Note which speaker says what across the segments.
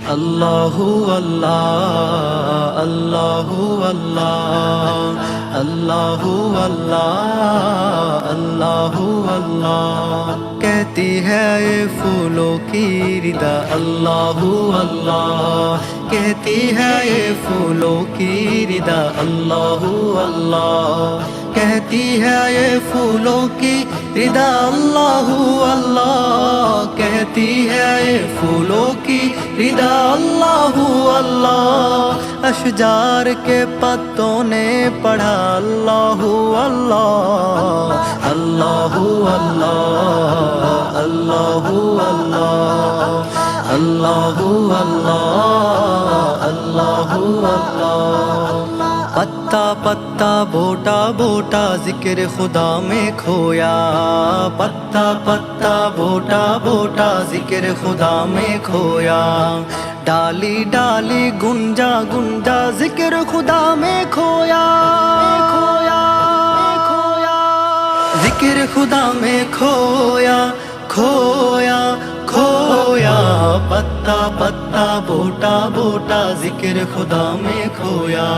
Speaker 1: Allahu Allah, Allahu Allah, Allahu Allah, Allahu Allah. कहती है ये फूलों की रिदा Allahu Allah, कहती है ये फूलों की रिदा Allahu Allah, कहती है ये फूलों की रिदा Allahu Allah, कहती है ये फूलों की रिदा Allahu Allah. अशजार के पत्तों ने पढ़ा Allahu Allah, Allahu Allah, Allahu Allah, Allahu Allah, Allahu Allah. पत्ता पत्ता बोटा बोटा जिक्र खुदा में खोया, पत्ता पत्ता बोटा बोटा जिक्र खुदा में खोया. डाली डाली गुंजा गुंजा जिक्र खुदा में खोया, खोया खोया जिक्र खुदा में खोया, खोया खोया. पत्ता पत्ता बोटा बोटा जिक्र खुदा में खोया.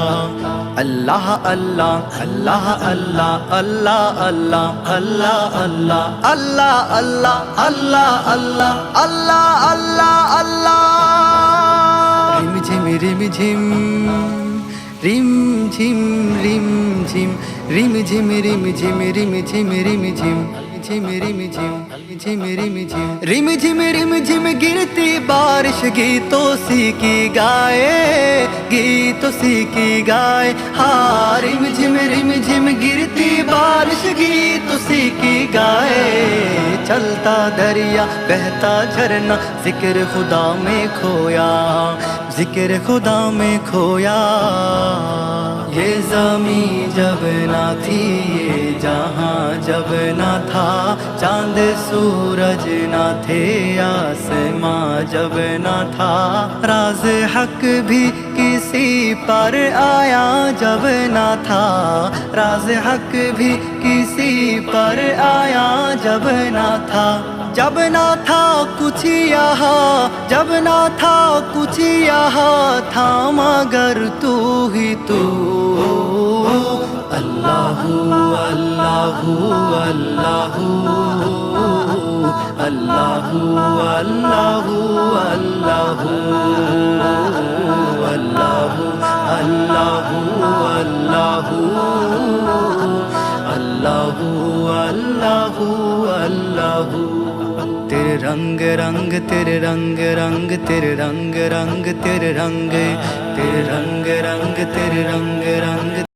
Speaker 1: अल्लाह अल्लाह अल्लाह अल्लाह अल्लाह अल्लाह अल्लाह अल्लाह अल्लाह अल्लाह अल्लाह अल्लाह अल्लाह अल्लाह अल्लाह. रिम झिम रिम झिम रिम झिम रिम झिम रिम झिम रिम झिम रिम झिम रिम झिम झिम रिम झिम झिम रिम झिम रिम झिम रिम झिम गिरती बारिश गीतों सी की गाए, गीतों सी की गाए. हाँ रिम झिम गिरती बारिश गीतों सी की गाए. चलता दरिया बहता झरना जिक्र खुदा में खोया, जिक्र खुदा में खोया. ये ज़मीं जब ना थी, ये जहां जब ना था, चांद सूरज ना थे, आसमां जब ना था. राज हक भी किसी पर आया जब ना था, राज हक भी किसी पर आया जब ना था. जब ना था कुछ यहाँ, जब ना था कुछ यहाँ था, मगर तू ही तू. अल्लाहू अल्लाहू अल्लाहू अल्लाहू अल्लाहू अल्लाहू अल्लाहू अल्लाहू अल्लाहू अल्लाहू अल्लाहू. तेरे रंग रंग तेरे रंग रंग तेरे रंग रंग तेरे रंग, तेरे रंग रंग तेरे रंग रंग.